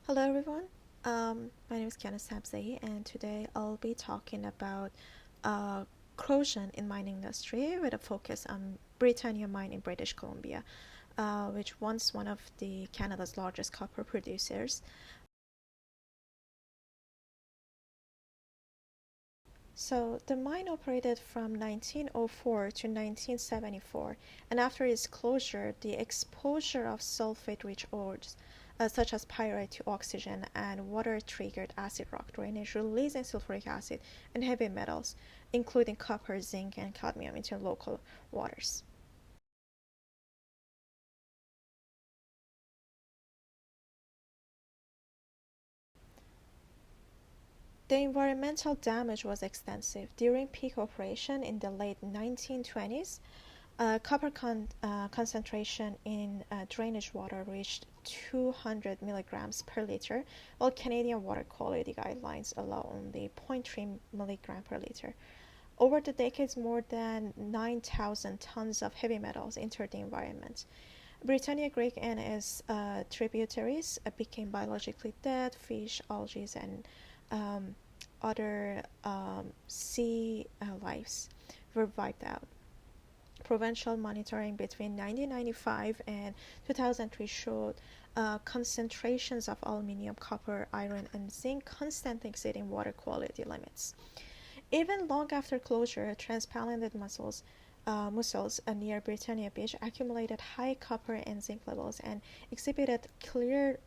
Hello everyone. My name is Kiana Sabzehei, and today I'll be talking about uh, corrosion in mining industry with a focus on Britannia Mine in British Columbia, which once one of the Canada's largest copper producers. So the mine operated from 1904 to 1974, and after its closure, the exposure of sulfate-rich ores such as pyrite to oxygen and water triggered acid rock drainage, releasing sulfuric acid and heavy metals, including copper, zinc, and cadmium, into local waters. The environmental damage was extensive. During peak operation in the late 1920s, copper concentration in drainage water reached 200 milligrams per liter, while Canadian water quality guidelines allow only zero point 0.3 milligram per liter. Over the decades, more than 9,000 tons of heavy metals entered the environment. Britannia Creek and its tributaries became biologically dead. Fish, algae, and um, other sea lives were wiped out. Provincial monitoring between 1995 and 2003 showed concentrations of aluminium, copper, iron, and zinc constantly exceeding water quality limits. Even long after closure, transplanted mussels near Britannia Beach accumulated high copper and zinc levels and exhibited clear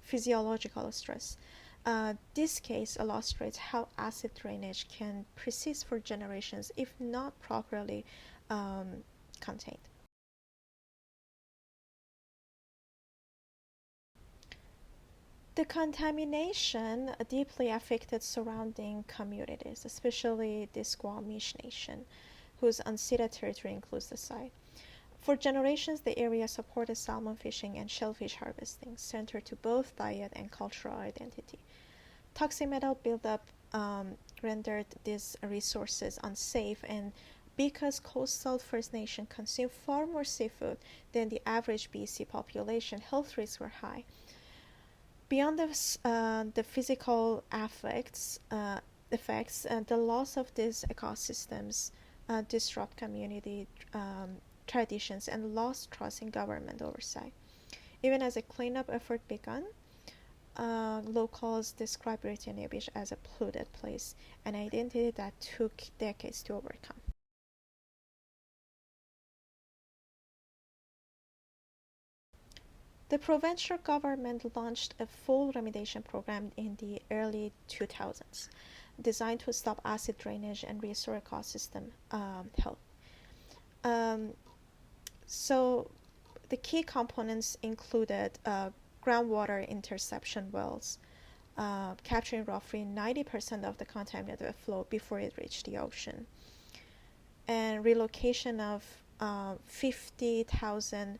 physiological stress. This case illustrates how acid drainage can persist for generations if not properly um, contained. The contamination deeply affected surrounding communities, especially the Squamish Nation, whose unceded territory includes the site. For generations, the area supported salmon fishing and shellfish harvesting, centered to both diet and cultural identity. Toxic metal buildup rendered these resources unsafe, and because coastal First Nation consume far more seafood than the average BC population, health risks were high. Beyond the physical effects, the loss of these ecosystems disrupt community traditions and lost trust in government oversight. Even as a cleanup effort began, locals describe Britannia Beach as a polluted place, an identity that took decades to overcome. The provincial government launched a full remediation program in the early 2000s, designed to stop acid drainage and restore ecosystem health. Um, so, the key components included groundwater interception wells, capturing roughly 90% of the contaminated flow before it reached the ocean, and relocation of 50,000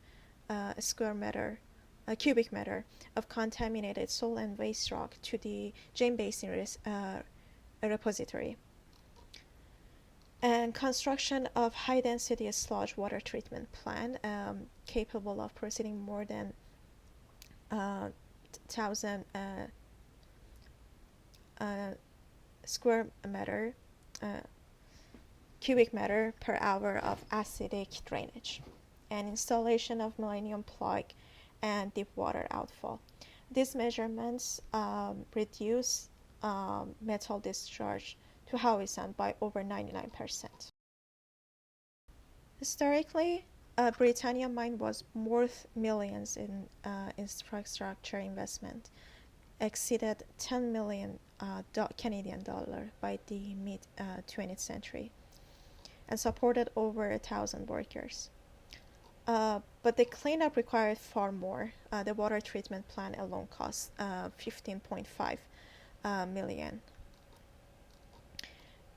square meter cubic meter of contaminated soil and waste rock to the James Basin repository, and construction of high density sludge water treatment plant capable of processing more than 1,000 square meter cubic meter per hour of acidic drainage, and installation of millennium plug and deep water outfall. These measurements reduce metal discharge to Howe Sound by over 99%. Historically, Britannia Mine was worth millions in infrastructure investment, exceeded 10 million Canadian dollar by the mid 20th century, and supported over 1,000 workers. But the cleanup required far more. The water treatment plant alone cost 15.5 million,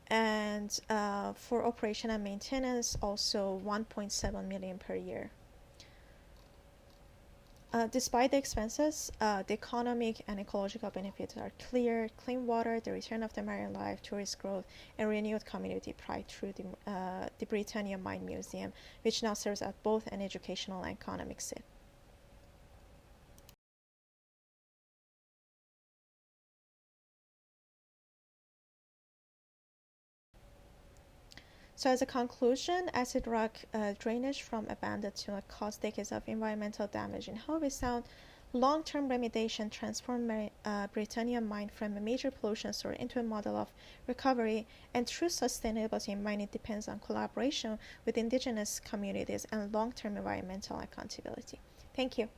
and for operation and maintenance also 1.7 million per year. Despite the expenses, the economic and ecological benefits are clear: clean water, the return of the marine life, tourist growth, and renewed community pride through the Britannia Mine Museum, which now serves as both an educational and economic seat. So as a conclusion, acid rock drainage from abandoned tuna caused decades of environmental damage in Howe Sound. Long-term remediation transformed Britannia Mine from a major pollution source into a model of recovery, and true sustainability in mining depends on collaboration with indigenous communities and long-term environmental accountability. Thank you.